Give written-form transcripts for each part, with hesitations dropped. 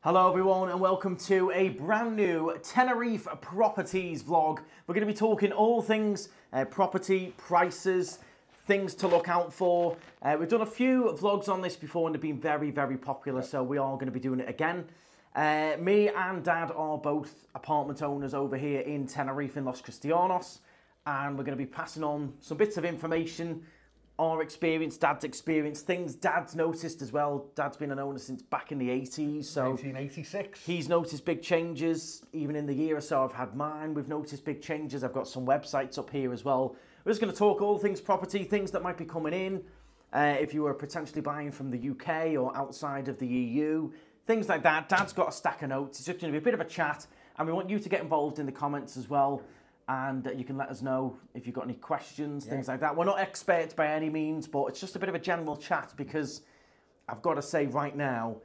Hello everyone and welcome to a brand new Tenerife properties vlog. We're going to be talking all things property, prices, things to look out for. We've done a few vlogs on this before and they've been very popular, so we are going to be doing it again. Me and Dad are both apartment owners over here in Tenerife in Los Cristianos, and we're going to be passing on some bits of information, our experience, Dad's experience, things Dad's noticed as well. Dad's been an owner since back in the 80s, so 1986. He's noticed big changes. Even in the year or so I've had mine, we've noticed big changes. I've got some websites up here as well. We're just going to talk all things property, things that might be coming in, if you were potentially buying from the UK or outside of the EU, things like that. Dad's got a stack of notes. It's just going to be a bit of a chat, and we want you to get involved in the comments as well. And you can let us know if you've got any questions, things like that. We're not experts by any means, but it's just a bit of a general chat because I've got to say right now,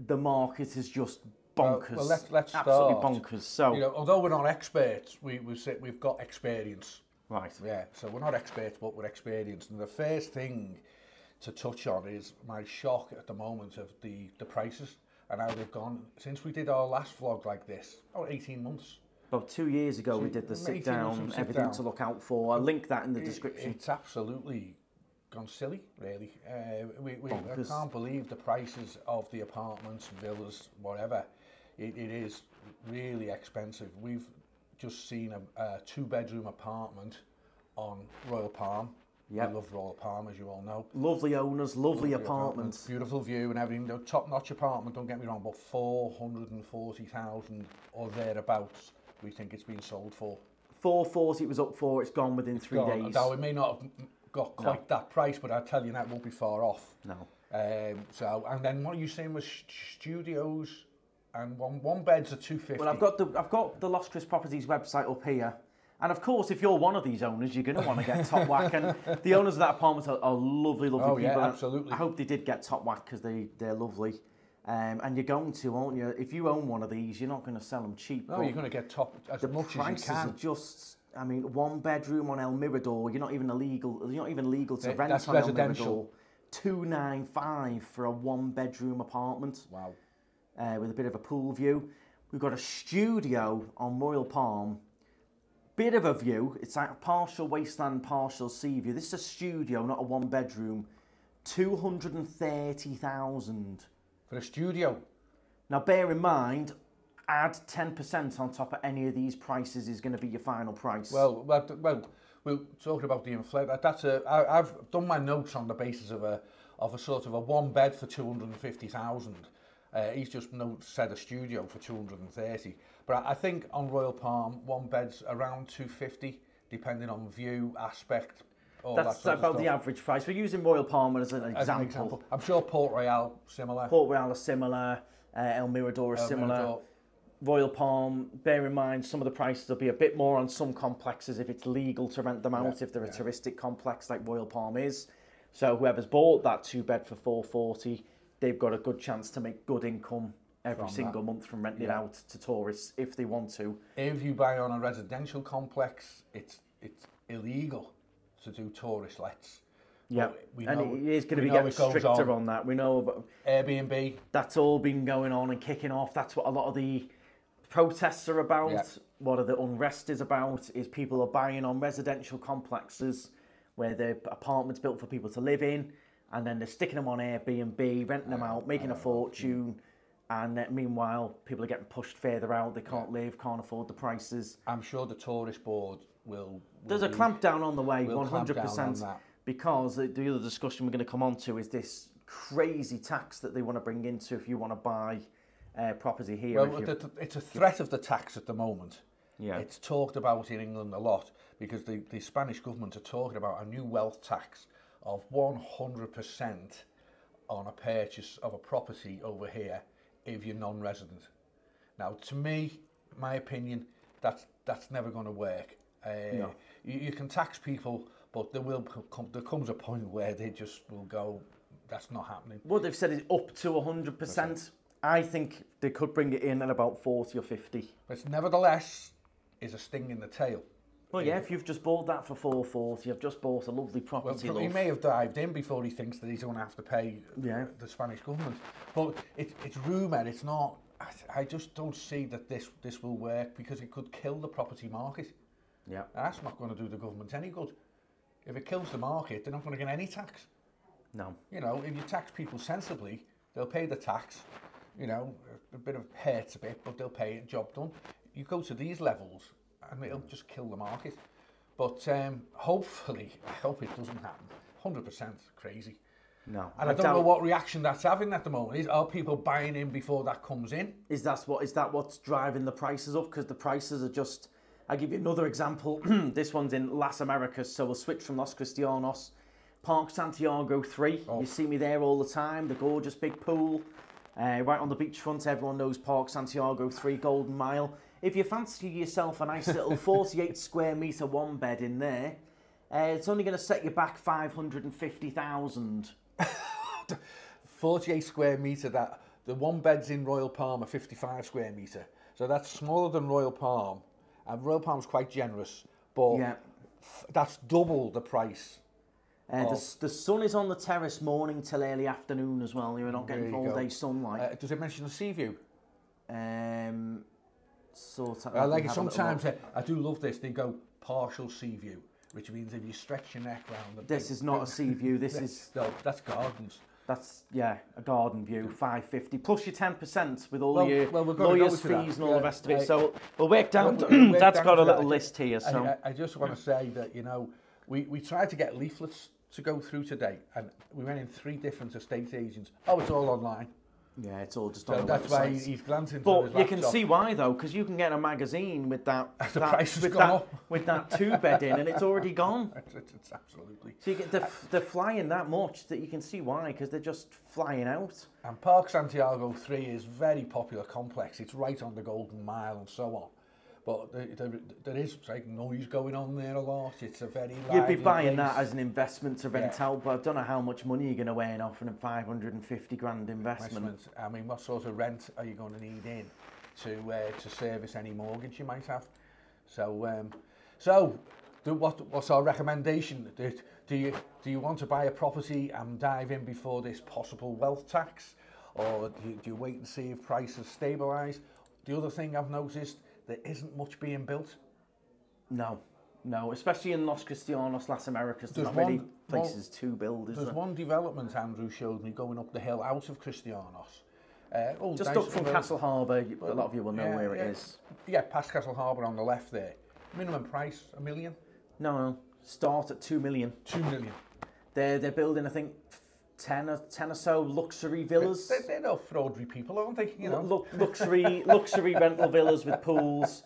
the market is just bonkers. Well, let's absolutely start. bonkers. So, you know, although we're not experts, we've got experience. Right. Yeah. So we're not experts, but we're experienced. And the first thing to touch on is my shock at the moment of the prices and how they've gone since we did our last vlog like this. 18 months. About 2 years ago, we did the sit down, everything to look out for. I'll link that in the description. It's absolutely gone silly, really. I can't believe the prices of the apartments, villas, whatever. It is really expensive. We've just seen a two-bedroom apartment on Royal Palm. Yep. I love Royal Palm, as you all know. Lovely owners, lovely apartments. Beautiful view and everything. The top-notch apartment, don't get me wrong, but 440,000 or thereabouts. We think it's been sold for 440 it was up for. It's gone within 3 days. Now it may not have got quite that price, but I tell you that won't be far off. No. So and then what are you saying was studios and one beds are 250. Well, I've got the Los Cris Properties website up here, and of course, if you're one of these owners, you're going to want to get top whack. And the owners of that apartment are lovely people. Oh yeah, absolutely. I hope they did get top whack because they're lovely. And you're going to, aren't you? If you own one of these, you're not going to sell them cheap. No, you're going to get top as much as you can. The prices are just, I mean, one bedroom on El Mirador, you're not even legal to rent that's on residential. El Mirador. 295 for a one bedroom apartment. Wow. With a bit of a pool view. We've got a studio on Royal Palm. Bit of a view. It's like a partial wasteland, partial sea view. This is a studio, not a one bedroom. 230,000. For a studio. Now, bear in mind, add 10% on top of any of these prices is going to be your final price. Well, we're talking about the inflation. I've done my notes on the basis of a sort of a one bed for 250,000. He's just said a studio for 230. But I think on Royal Palm, one bed's around 250, depending on view, aspect. That's about the average price. We're using Royal Palm as an example. I'm sure Port Royal similar. Port Royal is similar. El Mirador is similar. Mirador. Royal Palm, bear in mind some of the prices will be a bit more on some complexes if it's legal to rent them out, if they're a touristic complex like Royal Palm is. So whoever's bought that two bed for 440, they've got a good chance to make good income every single month from renting it out to tourists if they want to. If you buy on a residential complex, it's illegal to do tourist lets. Yeah, and it is going to be getting stricter on that. We know about Airbnb. That's all been going on and kicking off. That's what a lot of the protests are about. Yeah. What the unrest is about is people are buying on residential complexes where the apartments built for people to live in, and then they're sticking them on Airbnb, renting them out, making a fortune. And meanwhile, people are getting pushed further out. They can't live, can't afford the prices. I'm sure the tourist board will There's a clampdown on the way, 100%. Because the other discussion we're going to come on to is this crazy tax that they want to bring into if you want to buy property here. Well, it's a threat of the tax at the moment. Yeah. It's talked about in England a lot because the Spanish government are talking about a new wealth tax of 100% on a purchase of a property over here if you're non-resident. Now, to me, my opinion, that's never going to work. No. You can tax people, but there comes a point where they just will go, that's not happening. What they've said is up to 100%. I think they could bring it in at about 40 or 50. But nevertheless, is a sting in the tail. Well, yeah, if you've just bought that for 440, you've just bought a lovely property. Well, he may have dived in before he thinks that he's going to have to pay the Spanish government. But it's rumour, it's not I just don't see that this will work, because it could kill the property market. Yeah. That's not going to do the government any good. If it kills the market, they're not going to get any tax. No. You know, if you tax people sensibly, they'll pay the tax. You know, a bit of hurts a bit, but they'll pay it, job done. You go to these levels and it'll just kill the market. But hopefully, I hope it doesn't happen. 100% crazy. No. And I don't know what reaction that's having at the moment. Are people buying in before that comes in? Is that what's driving the prices up? Because the prices are just... I'll give you another example. This one's in Las Americas, so we'll switch from Los Cristianos. Park Santiago 3. Oh. You see me there all the time. The gorgeous big pool. Right on the beachfront. Everyone knows Park Santiago 3, Golden Mile. If you fancy yourself a nice little 48 square metre one bed in there, it's only going to set you back 550,000. 48 square metre, that the one bed's in Royal Palm are 55 square metre. So that's smaller than Royal Palm. And Royal Palm's quite generous, but yeah, that's double the price. The sun is on the terrace morning till early afternoon as well. You're not getting all day sunlight. Does it mention the sea view? Sort of. I like it sometimes. I do love this. They go partial sea view, which means if you stretch your neck round. This is not a sea view. This is no. That's gardens. That's a garden view. 550 plus your 10% with all your lawyers' fees and all the rest of it. So we'll work down. Dad's got a little list here. So I just want to say that, you know, we tried to get leaflets to go through today, and we went in 3 different estate agents. Oh, it's all online. Yeah, it's all just on the that's website. why he's glancing. But you can see why though, because you can get a magazine with that the price has gone up with that 2-bed in, and it's already gone. It's absolutely. So you get they're flying that much that you can see why, because they're just flying out. And Park Santiago 3 is very popular complex. It's right on the Golden Mile and so on. But there is like noise going on there a lot. It's a very You'd be buying that as an investment to rent out, but I don't know how much money you're going to earn off a 550 grand investment. I mean, what sort of rent are you going to need in to service any mortgage you might have? So, what's our recommendation? Do you want to buy a property and dive in before this possible wealth tax, or do you wait and see if prices stabilise? The other thing I've noticed, there isn't much being built. No, especially in Los Cristianos, Las Americas, there's not many places to build, is there? There's one development Andrew showed me going up the hill out of Cristianos. Just up from Castle Harbour, a lot of you will know where it is. Yeah, past Castle Harbour on the left there. Minimum price, $1 million? No, start at 2 million. 2 million. They're building, I think, 10 or so luxury villas. They're no fraudry people, aren't they? You know? Luxury rental villas with pools.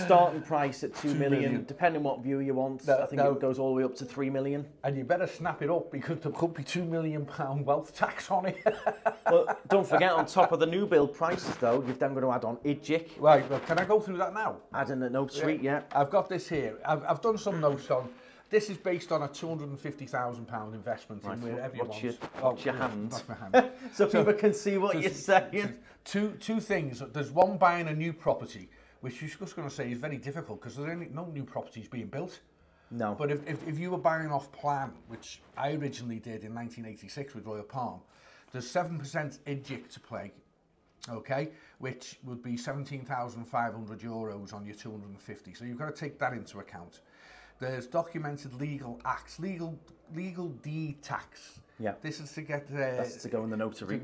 Starting price at 2 million, depending what view you want. I think it goes all the way up to 3 million. And you better snap it up, because there could be £2 million wealth tax on it. Well, don't forget, on top of the new build prices, though, you've then got to add on IDGIC. Right, well, can I go through that now? Add in a note suite, yeah. I've got this here. I've done some notes on. This is based on a £250,000 investment in wherever you want. Watch your hand. Not my hand. so people can see what you're saying. Two things. There's one, buying a new property, which you're just going to say is very difficult, because there's no new properties being built. No. But if you were buying off plan, which I originally did in 1986 with Royal Palm, there's 7% IDGIC to pay, okay, which would be €17,500 on your 250. So you've got to take that into account. There's documented legal acts, legal deed tax. Yeah. This is to get... That's to go in the notary.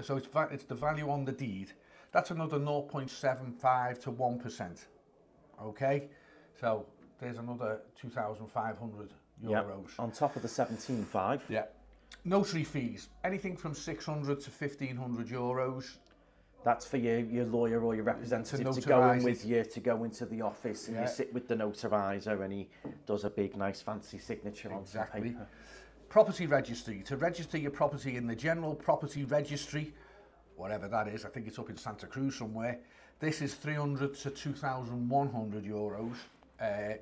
So it's the value on the deed. That's another 0.75 to 1%. Okay? So there's another €2,500. Yeah. On top of the 17.5. Yeah. Notary fees, anything from 600 to 1,500 euros. That's for your lawyer or your representative to go in with you, to go into the office, and you sit with the notarizer, and he does a big, nice, fancy signature on some paper. Property registry, to register your property in the General Property Registry, whatever that is, I think it's up in Santa Cruz somewhere. This is 300 to 2,100 euros,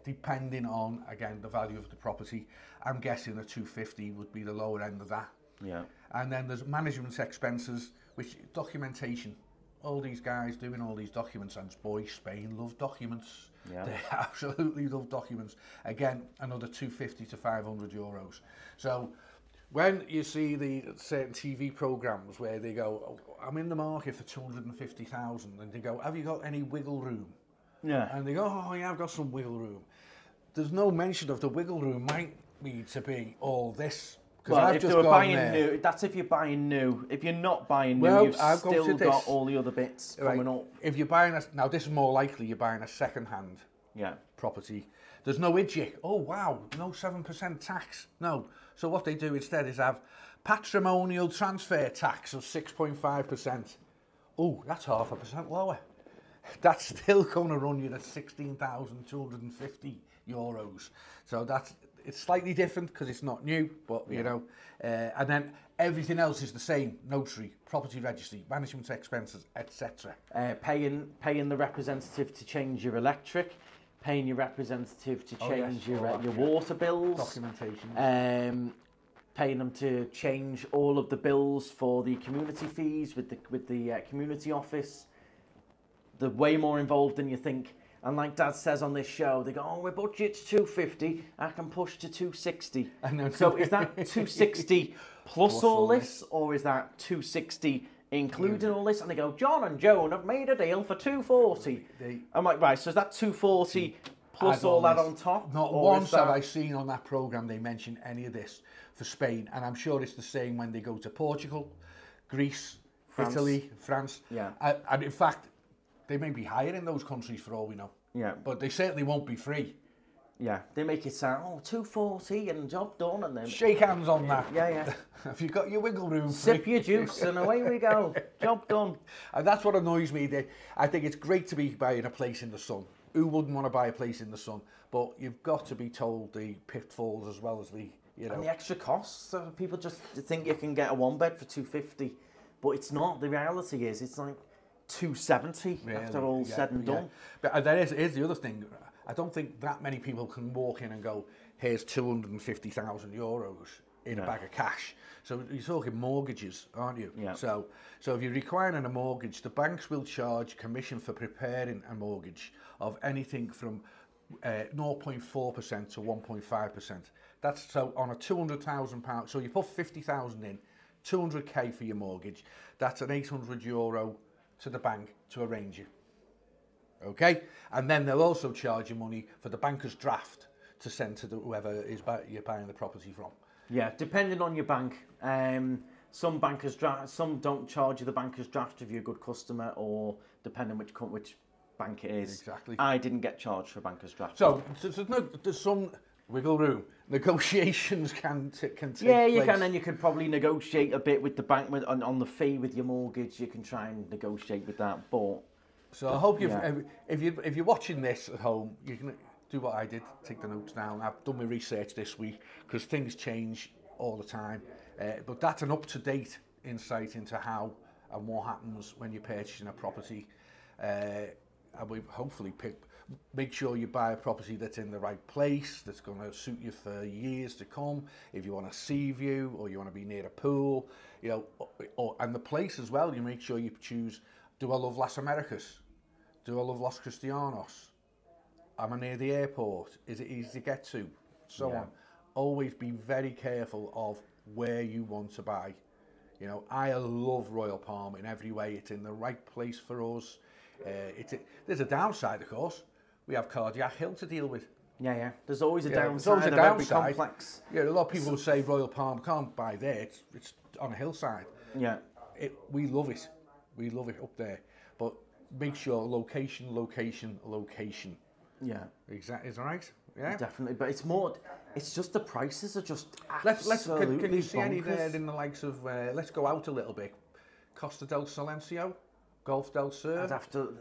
depending on, again, the value of the property. I'm guessing the 250 would be the lower end of that. Yeah. And then there's management expenses, which documentation. All these guys doing all these documents, and boy, Spain love documents. Yeah. They absolutely love documents. Again, another 250 to 500 euros. So When you see the certain TV programs where they go, oh, I'm in the market for 250,000, and they go, have you got any wiggle room? Yeah. And they go, oh yeah, I've got some wiggle room. There's no mention of the wiggle room might need to be all this. Well, if they were buying new, that's if you're buying new. If you're not buying new, you've still got all the other bits coming up. If you're buying now this is more likely you're buying a second-hand property. There's no IDGIC. Oh wow, no 7% tax. No. So what they do instead is have patrimonial transfer tax of 6.5%. Oh, that's 0.5% lower. That's still going to run you at €16,250. So it's slightly different because it's not new, but you know, and then everything else is the same: notary, property registry, management expenses, etc. Paying the representative to change your electric, paying your representative to change your water bills, documentation, paying them to change all of the bills for the community fees with the community office. They're way more involved than you think. And like Dad says on this show, they go, oh, my budget's 250, I can push to 260. So is that 260 plus all this, or is that 260 including all this? And they go, John and Joan have made a deal for 240. I'm like, right, so is that 240 plus all that on top? Not once have I seen on that programme they mention any of this for Spain. And I'm sure it's the same when they go to Portugal, Greece, Italy, France. Yeah. And in fact, they may be higher in those countries for all we know. Yeah. But they certainly won't be free. Yeah. They make it sound, oh, 240 and job done. And then shake hands on that. Yeah. If you've got your wiggle room sip free. Your juice and away we go. Job done. And that's what annoys me. I think it's great to be buying a place in the sun. Who wouldn't want to buy a place in the sun? But you've got to be told the pitfalls as well as the, you know. And the extra costs. People just think you can get a one bed for 250, but it's not. The reality is it's like 270 really, after all said and done. But here's the other thing. I don't think that many people can walk in and go, here's €250,000 in a bag of cash. So you're talking mortgages, aren't you? Yeah. So if you're requiring a mortgage, the banks will charge commission for preparing a mortgage of anything from 0.4% to 1.5%. That's so on a £200,000. So you put 50,000 in, 200k for your mortgage. That's an €800 to the bank to arrange it. Okay, and then they'll also charge you money for the banker's draft to send to whoever you're buying the property from. Yeah, depending on your bank. Some don't charge you the banker's draft if you're a good customer, or depending which bank it is. Exactly. I didn't get charged for a banker's draft. So there's some wiggle room. Negotiations can take place. Yeah, you can, and you could probably negotiate a bit with the bank on the fee with your mortgage. You can try and negotiate with that, but. So I hope if you're watching this at home, you can do what I did, take the notes down. I've done my research this week because things change all the time. But that's an up-to-date insight into how and what happens when you're purchasing a property. And we hopefully make sure you buy a property that's in the right place, that's going to suit you for years to come. If you want a sea view or you want to be near a pool, you know, and the place as well, you make sure you choose, do I love Las Americas? Do I love Los Cristianos? Am I near the airport? Is it easy to get to? So on. Always be very careful of where you want to buy. You know, I love Royal Palm in every way. It's in the right place for us. There's a downside, of course. We have Cardiac Hill to deal with. Yeah. There's always a downside. Every complex. Yeah, a lot of people would say Royal Palm can't buy there. It's on a hillside. Yeah. We love it. We love it up there. But make sure location. Yeah. Exactly. Is that right? Yeah. Definitely. But it's just the prices are just absolutely Can you see bonkers. any there in the likes of, let's go out a little bit, Costa del Silencio, Golf del Sur? I'd have to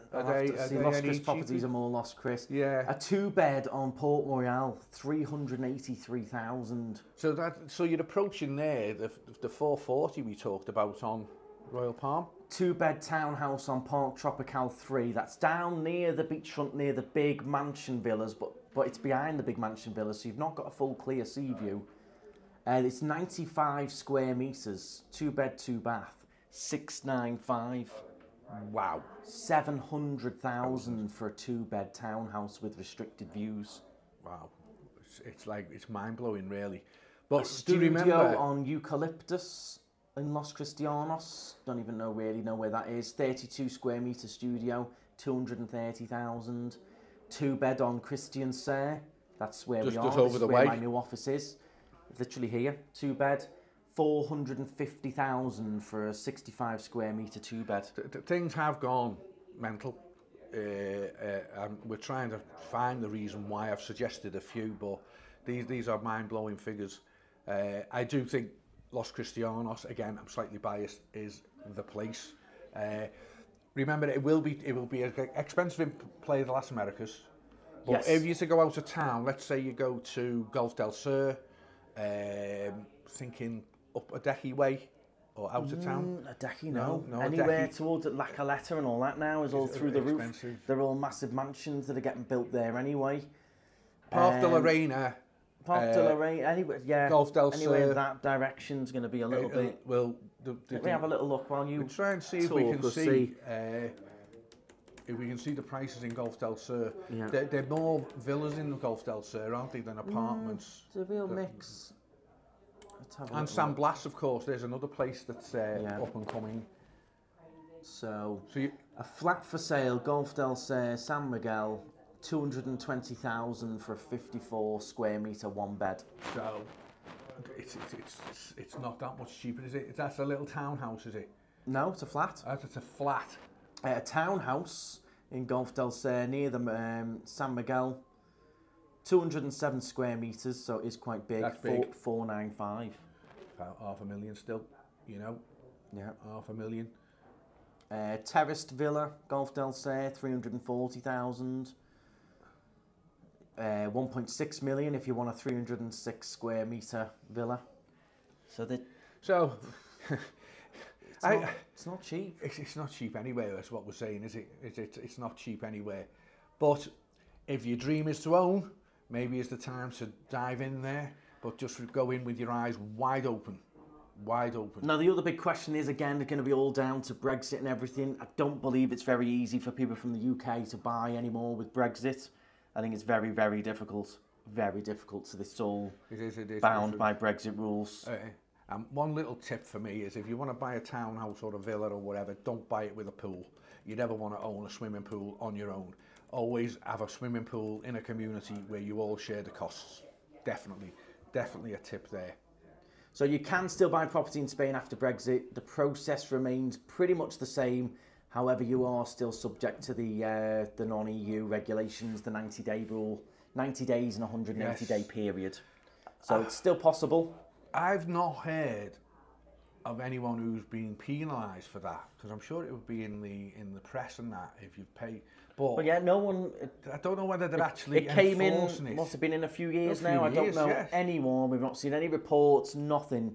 see. Los Chris properties are more Los Chris. Yeah. A 2-bed on Port Royal, 383,000. So you're approaching there the 440 we talked about on Royal Palm. 2-bed townhouse on Park Tropical 3. That's down near the beachfront, near the big mansion villas, but it's behind the big mansion villas, so you've not got a full clear sea view. It's 95 square metres, 2-bed, 2-bath, 695. Wow. 700,000 for a 2-bed townhouse with restricted views. Wow. It's mind-blowing, really. But a do studio remember on Eucalyptus in Los Cristianos. Don't even really know where that is. 32 square metre studio, 230,000. 2-bed on Cristianos. That's where we are. Just over the where way. my new office is. Literally here. 2-bed. 450,000 for a 65 square metre 2-bed. Things have gone mental. And we're trying to find the reason why. I've suggested a few, but these are mind-blowing figures. I do think Los Cristianos, again, I'm slightly biased, is the place. Remember, it will be an expensive play of the Las Americas. But Yes. if you to go out of town, let's say you go to Golf del Sur, thinking up a Decky way or out of town. A Decky, no. No, Anywhere Decky. towards La Caleta and all that now is all through the expensive. roof. They're all massive mansions that are getting built there anyway. Park de la Reina. Park de la Reina, anywhere, yeah. Golf del anywhere Sur. in that direction's going to be a little bit. Let me have a little look while you we'll try and see if we can see. If we can see the prices in Golf del Sur. Yeah. They're more villas in the Golf del Sur, aren't they, than apartments? It's a real mix. Let's have a And little San look. Blas, of course, there's another place that's up and coming. So you, a flat for sale, Golf del Sur, San Miguel, 220,000 for a 54 square metre 1-bed. so it's not that much cheaper, is it? That's a little townhouse, is it? No, it's a flat. It's a flat. A townhouse in Golf del Sur near the San Miguel, 207 square metres, so it is quite big. That's big. 495. About $500,000 still, you know. Yeah. $500,000. Terraced villa, Golf del Sur, 340,000. 1.6 million if you want a 306 square metre villa. It's not cheap. It's not cheap anywhere, that's what we're saying, is it? It's not cheap anywhere. But if your dream is to own, maybe it's the time to dive in there, but just go in with your eyes wide open. Wide open. Now, the other big question is, again, going to be all down to Brexit and everything. I don't believe it's very easy for people from the UK to buy anymore with Brexit. I think it's very, very difficult. Very difficult. So it's all bound by Brexit rules. One little tip for me is if you want to buy a townhouse or a villa or whatever, don't buy it with a pool. You never want to own a swimming pool on your own. Always have a swimming pool in a community where you all share the costs. Definitely a tip there. So you can still buy property in Spain after Brexit. The process remains pretty much the same. However, you are still subject to the non-EU regulations, the 90-day rule, 90 days and 180-day period. So it's still possible. I've not heard of anyone who's been penalised for that, because I'm sure it would be in the press and that if you pay. But yeah, no one. I don't know whether they're actually came enforcing in. Must have been in a few years I don't know anyone. We've not seen any reports. Nothing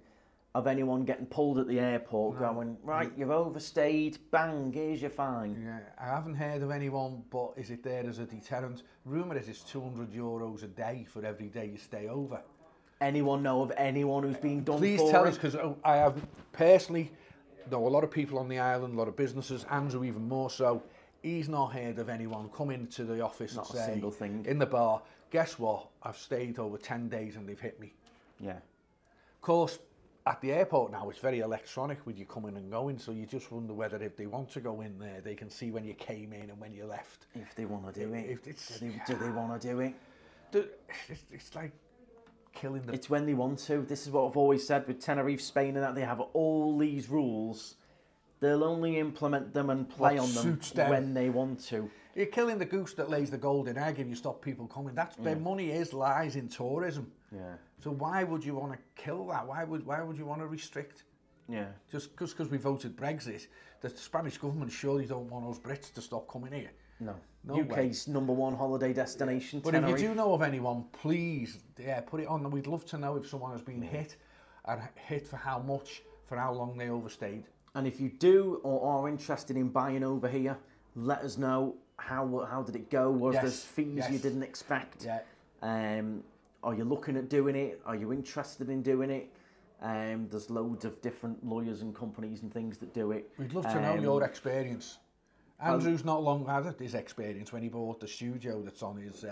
of anyone getting pulled at the airport going, right, you've overstayed, bang, here's your fine. Yeah, I haven't heard of anyone, but is it there as a deterrent? Rumour is it's €200 a day for every day you stay over. Anyone know of anyone who's been done for Please tell us, because I have personally know a lot of people on the island, a lot of businesses, Andrew even more so. He's not heard of anyone come into the office Not and a say, single thing. in the bar, guess what, I've stayed over 10 days and they've hit me. Yeah. Of course, at the airport now, it's very electronic with you coming and going, so you just wonder whether if they want to go in there, they can see when you came in and when you left. If they want to do it. Do they want to do it? It's like killing them. It's when they want to. This is what I've always said with Tenerife Spain, and that they have all these rules. They'll only implement them and play on them when they want to. You're killing the goose that lays the golden egg if you stop people coming. That's their money lies in tourism. Yeah. So why would you want to kill that? Why would you want to restrict? Yeah. Just because we voted Brexit, the Spanish government surely don't want us Brits to stop coming here. No. No UK's way. #1 holiday destination. But Tenerife. if you do know of anyone, please, put it on. We'd love to know if someone has been hit, and hit for how much, for how long they overstayed. And if you do or are interested in buying over here, let us know how did it go? Was there fees you didn't expect? Yeah. Are you looking at doing it? Are you interested in doing it? There's loads of different lawyers and companies and things that do it. We'd love to know your experience. Andrew's not long had his experience when he bought the studio that's on his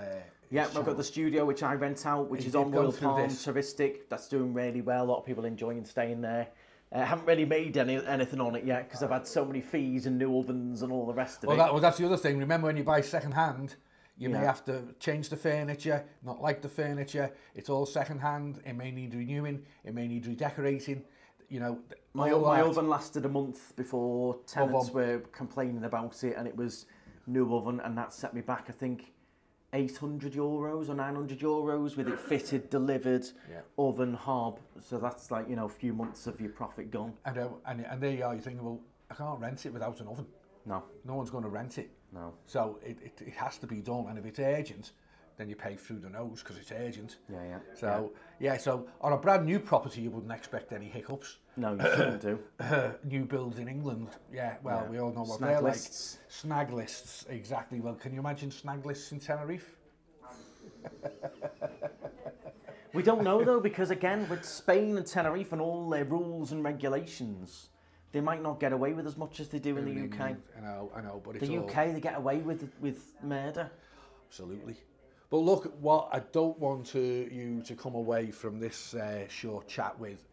yeah, his I've got the studio which I rent out, which is on Royal Palm Touristic. That's doing really well. A lot of people enjoying staying there. I haven't really made anything on it yet because I've had so many fees and new ovens and all the rest of it. Well, that's the other thing. Remember, when you buy second hand, you may have to change the furniture, not like the furniture. It's all second hand. It may need renewing. It may need redecorating. You know, my oven lasted a month before tenants were complaining about it, and it was new oven, and that set me back, I think, €800 or €900 with it fitted, delivered, oven, hob. So that's like, you know, a few months of your profit gone. And there you are, you're thinking, well, I can't rent it without an oven. No. No one's going to rent it. No. So it has to be done, and if it's urgent, then you pay through the nose because it's urgent. So so on a brand new property, you wouldn't expect any hiccups. No, you shouldn't do. New builds in England, we all know what they're like. Snag lists, exactly. Well, can you imagine snag lists in Tenerife? We don't know though, because again, with Spain and Tenerife and all their rules and regulations, they might not get away with as much as they do in the UK. I know, but it's the UK, they get away with murder. Absolutely. But look, what I don't want you to come away from this short chat with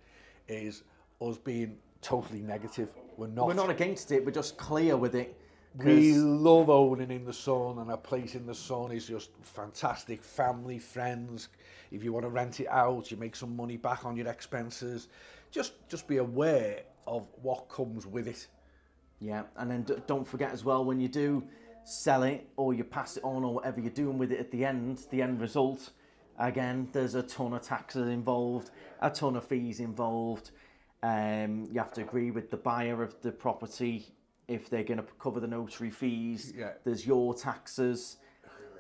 is us being totally negative. We're not against it, we're just clear with it. We love owning in the sun, and a place in the sun is just fantastic. Family, friends. If you want to rent it out, you make some money back on your expenses. Just be aware of what comes with it. Yeah, and then don't forget as well, when you do sell it or you pass it on or whatever you're doing with it at the end result, again, there's a ton of taxes involved, a ton of fees involved. You have to agree with the buyer of the property if they're going to cover the notary fees. There's your taxes.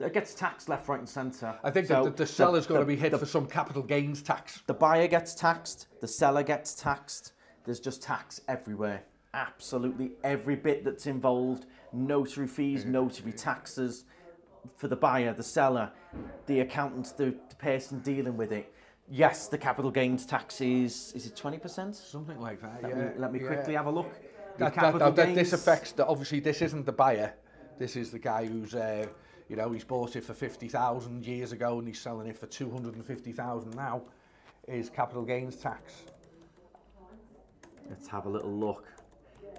It gets taxed left, right and centre. I think that the seller's got to be hit for some capital gains tax. The buyer gets taxed, the seller gets taxed. There's just tax everywhere. Absolutely every bit that's involved. Notary fees, notary taxes for the buyer, the seller, the accountant, the person dealing with it. Yes, the capital gains tax is it 20%? Something like that, Let me quickly have a look. This affects, obviously this isn't the buyer. This is the guy who's, he's bought it for 50,000 years ago and he's selling it for 250,000 now, is capital gains tax. Let's have a little look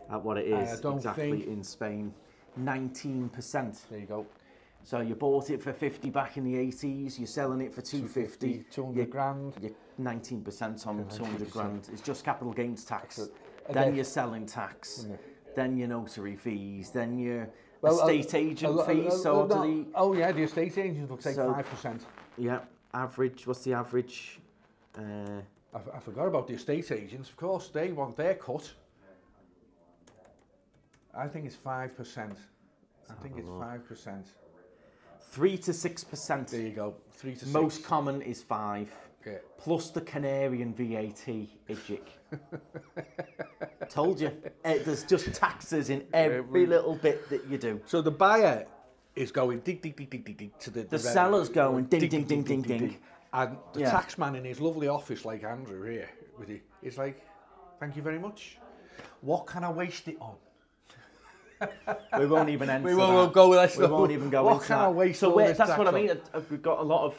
at what it is exactly in Spain. 19%. There you go. So you bought it for 50 back in the 80s, you're selling it for 250. 200 grand. You're 19% on 200 grand. It's just capital gains tax. Then your selling tax. Then your notary fees. Then your estate agent fees. The estate agent will take 5%. Yeah, average. What's the average? I forgot about the estate agents. Of course, they want their cut. I think it's 5%. I think it's 5%. 3 to 6%. There you go. 3 to 6. Most common is 5. Yeah. Plus the Canarian VAT, Ijik. Told you. There's just taxes in every little bit that you do. So the buyer is going ding, ding, ding, ding, ding, ding to the seller's going ding, ding, ding, ding, ding. And the tax man in his lovely office, like Andrew here, with you, is like, thank you very much. What can I waste it on? We won't even enter we won't go with that. We won't even go into that. What can I waste so all this that's tax what on? I mean. We've got a lot of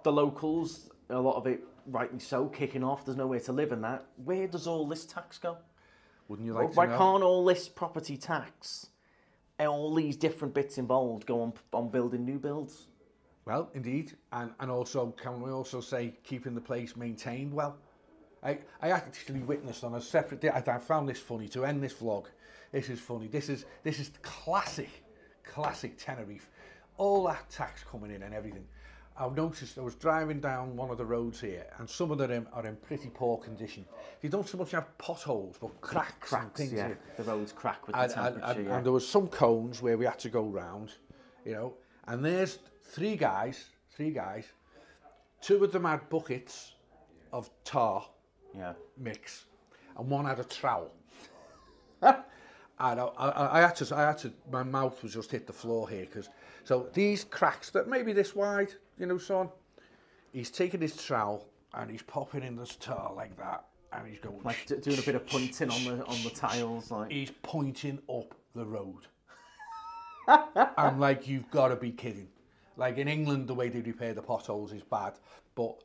the locals, a lot of it rightly so, kicking off. There's nowhere to live in that. Where does all this tax go? Wouldn't you like to know? Why can't all this property tax and all these different bits involved go on building new builds? Well, indeed. And also, can we also say keeping the place maintained well? I actually witnessed on a separate day, I found this funny to end this vlog. This is funny. This is classic Tenerife. All that tax coming in and everything. I've noticed, I was driving down one of the roads here, and some of them are in pretty poor condition. They don't so much have potholes, but cracks and things. Yeah, the roads crack with the temperature. And there was some cones where we had to go round, and there's three guys. Two of them had buckets of tar mix, and one had a trowel. And I had to, my mouth was just hit the floor here, so these cracks that maybe this wide, son, he's taking his trowel and he's popping in this tar like that, and he's going like doing a bit of punting on the tiles, like he's pointing up the road. I'm like, you've got to be kidding. Like in England, the way they repair the potholes is bad, but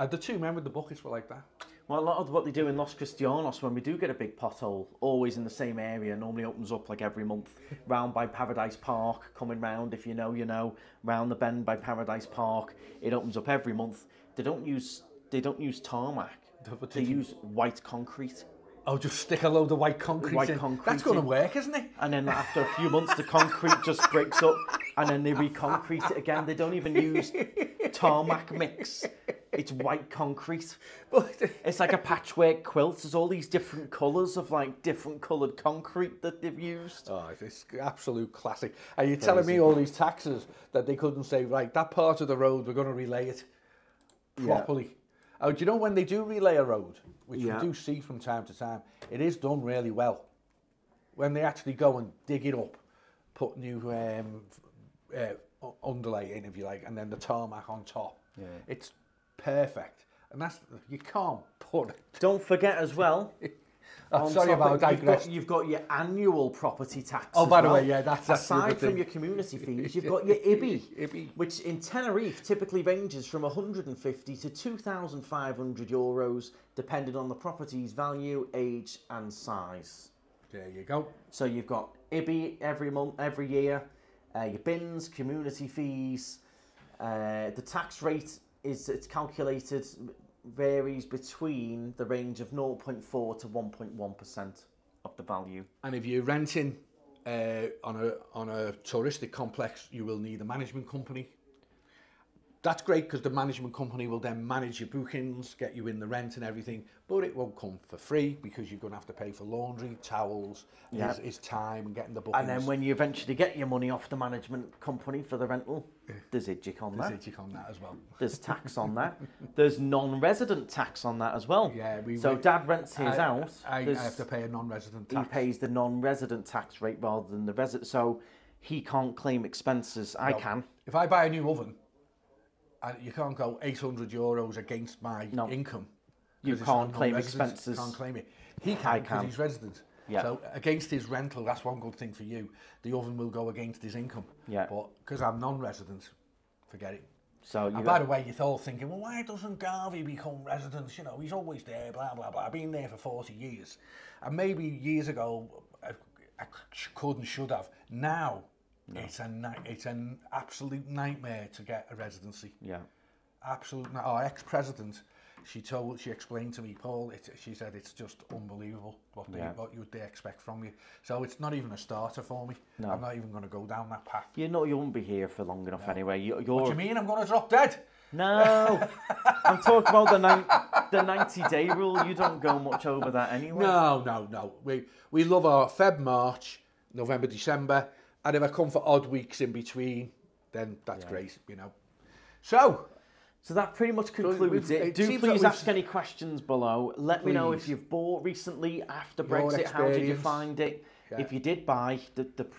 the two men with the buckets were like that. Well, a lot of what they do in Los Cristianos, when we do get a big pothole, always in the same area, normally opens up like every month, round by Paradise Park, coming round, if you know, you know, round the bend by Paradise Park, it opens up every month. They don't use tarmac, they use white concrete. Oh, just stick a load of white concrete in. That's going to work, isn't it? And then after a few months, the concrete just breaks up, and then they re-concrete it again. They don't even use tarmac mix. It's white concrete. It's like a patchwork quilt. There's all these different colours of like different coloured concrete that they've used. Oh, it's absolute classic. And you're telling me all these taxes that they couldn't say, right, that part of the road, we're going to relay it properly. Yeah. Oh, do you know when they do relay a road, which you do see from time to time, it is done really well. When they actually go and dig it up, put new underlay in, if you like, and then the tarmac on top. Yeah. It's perfect. And that's, you can't put it. Don't forget as well, sorry about that. You've got your annual property tax. Oh, by the way, yeah, that's aside from your community fees, you've got your IBI, which in Tenerife typically ranges from 150 to 2,500 euros, depending on the property's value, age, and size. There you go. So you've got IBI every month, every year, your bins, community fees. The tax rate it's calculated. Varies between the range of 0.4 to 1.1% of the value. And if you're renting on a touristic complex, you will need a management company. That's great because the management company will then manage your bookings, get you in the rent and everything, but it won't come for free because you're going to have to pay for laundry, towels, his time and getting the bookings. And then when you eventually get your money off the management company for the rental, there's IDGIC on that. There's IDGIC on that as well. There's tax on that. There's non-resident tax on that as well. Yeah, so Dad rents his out. I have to pay a non-resident tax. He pays the non-resident tax rate rather than the resident. So he can't claim expenses. I can. If I buy a new oven, and you can't go 800 euros against my income. You can't claim expenses. Can't claim it. He can because he's resident. Yeah. So against his rental, that's one good thing for you. The oven will go against his income. Yeah. But because I'm non-resident, forget it. So and by the way, you're all thinking, well, why doesn't Garvey become resident? You know, he's always there, blah, blah, blah. I've been there for 40 years. And maybe years ago, I could and should have. Now, no. It's an absolute nightmare to get a residency. Yeah, absolute. Our ex-president, she explained to me, Paul. She said it's just unbelievable what they expect from you. So it's not even a starter for me. No. I'm not even going to go down that path. You know, you won't be here for long enough anyway. What do you mean? I'm going to drop dead? No, I'm talking about the 90-day rule. You don't go much over that anyway. No. We love our Feb, March, November, December. And if I come for odd weeks in between, then that's great, you know. So that pretty much concludes it. Do please ask any questions below. Let me know if you've bought recently after Brexit. How did you find it? Yeah. If you did buy,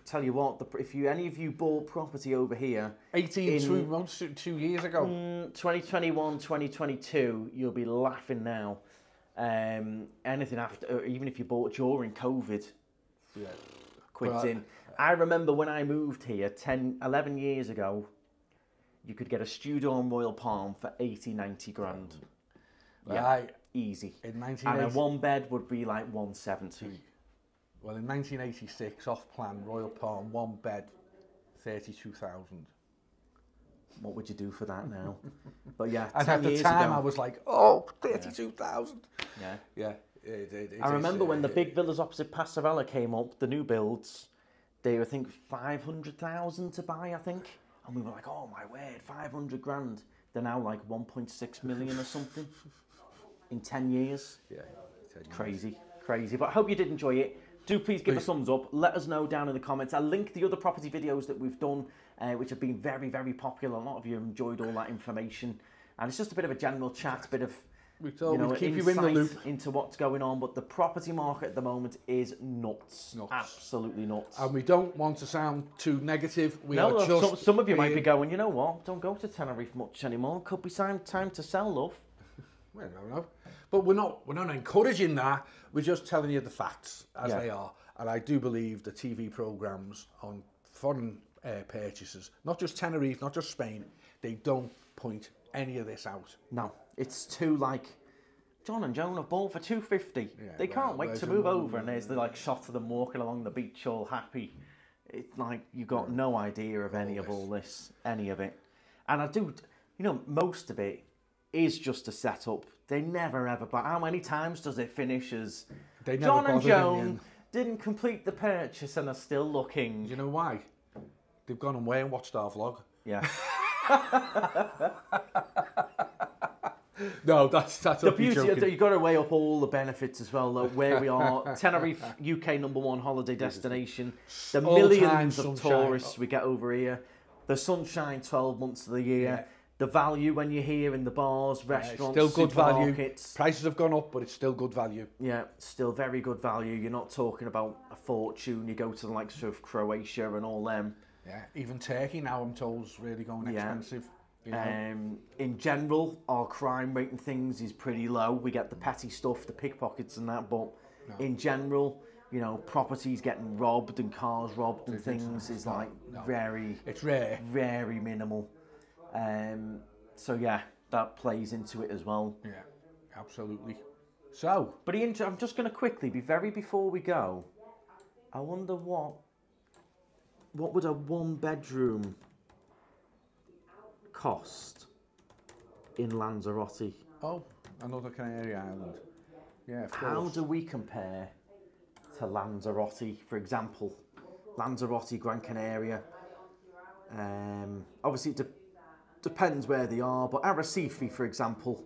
tell you what, if any of you bought property over here, 2 months, 2 years ago, 2021, 2022, you'll be laughing now. Anything after, even if you bought during COVID, quit in. I remember when I moved here 11 years ago, you could get a studio on Royal Palm for 80, 90 grand. Yeah, easy. In 1980, and a one bed would be like 170. Well, in 1986, off plan, Royal Palm, one bed, 32,000. What would you do for that now? But yeah, and at the time I was like, 32,000. Yeah. I remember when the big villas opposite Passarella came up, the new builds. They were, I think, 500,000 to buy, I think. And we were like, oh my word, 500 grand. They're now like 1.6 million or something in 10 years. Yeah, 10 years. Crazy. But I hope you did enjoy it. Do please give a thumbs up. Let us know down in the comments. I'll link the other property videos that we've done, which have been very, very popular. A lot of you have enjoyed all that information. And it's just a bit of a general chat, a bit of keep you in the loop into what's going on, but the property market at the moment is nuts. Absolutely nuts. And we don't want to sound too negative. Some of you might be going, you know what? Don't go to Tenerife much anymore. Could be time to sell, love. Well, no. But we're not encouraging that. We're just telling you the facts as they are. And I do believe the TV programs on foreign purchasers, not just Tenerife, not just Spain, they don't point any of this out. No, it's too like John and Joan have bought for $250. Yeah, they can't wait to move over, and there's the like shot of them walking along the beach all happy. It's like you got no idea of any of all this, any of it. And I do, you know, most of it is just a setup. They never ever buy. How many times does it finish as John and Joan didn't complete the purchase and are still looking? Do you know why? They've gone away and watched our vlog. Yeah. No, that's the beauty. You've got to weigh up all the benefits as well. Like where we are, Tenerife, UK #1 holiday destination. The millions of tourists we get over here. The sunshine 12 months of the year. Yeah. The value when you're here in the bars, restaurants, still good value. Supermarkets. Prices have gone up, but it's still good value. Yeah, still very good value. You're not talking about a fortune. You go to the likes of Croatia and all them. Yeah, even Turkey now I'm told is really going expensive. You know? In general, our crime rate and things is pretty low. We get the petty stuff, the pickpockets and that, but in general, you know, properties getting robbed and cars robbed and things is like very... It's rare. Very minimal. So yeah, that plays into it as well. Yeah, absolutely. So... But Ian, I'm just going to quickly, before we go, I wonder what would a one-bedroom cost in Lanzarote? Oh, another Canary Island. Yeah, of course. How do we compare to Lanzarote, for example? Lanzarote, Gran Canaria. Obviously, it depends where they are, but Arrecife, for example,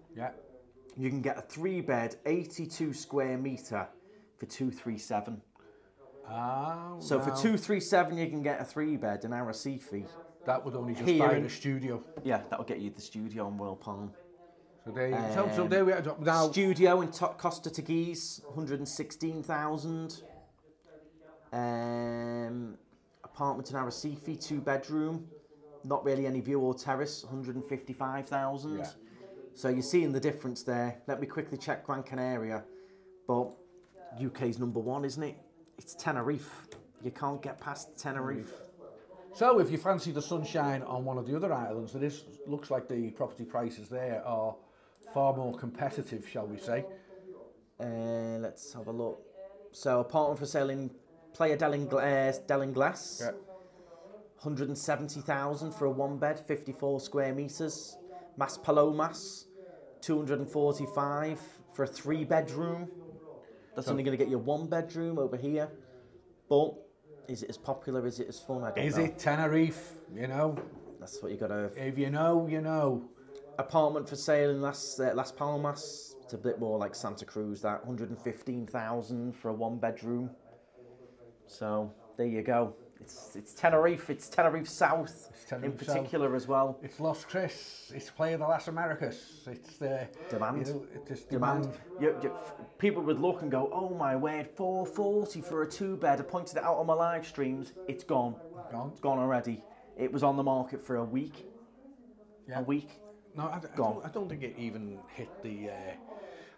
you can get a 3-bed, 82 square metre for $237. So for $237, you can get a 3-bed in Arrecife. That would only just buy the studio. Yeah, that will get you the studio on World Palm. So there we are. Now studio in Costa Teguise, 116,000. Apartment in Arrecife, 2-bedroom, not really any view or terrace, 155,000. Yeah. So you're seeing the difference there. Let me quickly check Gran Canaria, but UK's #1, isn't it? It's Tenerife. You can't get past Tenerife. So if you fancy the sunshine on one of the other islands, looks like the property prices there are far more competitive, shall we say. Let's have a look. So apartment for sale in Playa del Ingles, 170,000 for a 1-bed, 54 square metres. Mas Palomas, 245 for a 3-bedroom. That's only going to get you a 1-bedroom over here. But is it as popular? Is it as fun? I don't know. Is it Tenerife? You know. That's what you got to... If you know, you know. Apartment for sale in Las Palmas. It's a bit more like Santa Cruz, that. 115,000 for a 1-bedroom. So, there you go. It's Tenerife. It's Tenerife South in particular as well. It's Los Cris. It's Playa de las Americas. It's the... Demand. You know, it's demand. People would look and go, oh my word, $440 for a 2-bed. I pointed it out on my live streams. It's gone. It's gone already. It was on the market for a week. Yeah. A week. No, I don't think it even hit the...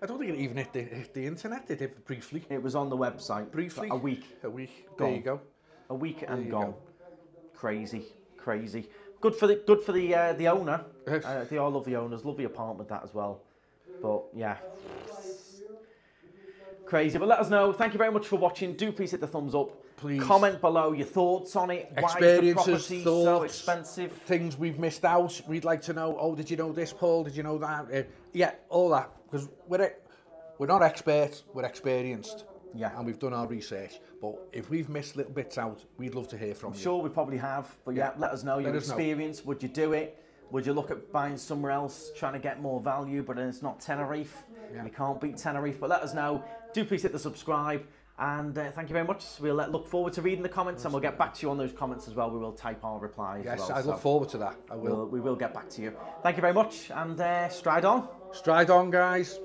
I don't think it even hit the internet. It did briefly. It was on the website. Briefly. A week. A week. Gone. There you go. A week and gone. Crazy. Good for the owner. They all love the owners. Love the apartment, that as well. But yeah, crazy. But let us know. Thank you very much for watching. Do please hit the thumbs up. Please comment below your thoughts on it. Experiences, why is the property so expensive? Things we've missed out. We'd like to know. Oh, did you know this, Paul? Did you know that? Yeah, all that. Because we're not experts. We're experienced. Yeah, and we've done our research. But if we've missed little bits out, we'd love to hear from you. I'm sure we probably have. But yeah, let us know your experience. Would you do it? Would you look at buying somewhere else, trying to get more value, but it's not Tenerife? Yeah. You can't beat Tenerife. But let us know. Do please hit the subscribe. And thank you very much. We'll look forward to reading the comments, and we'll get back to you on those comments as well. We will type our replies. Yes, as well, I look forward to that. I will. We will get back to you. Thank you very much, and stride on. Stride on, guys.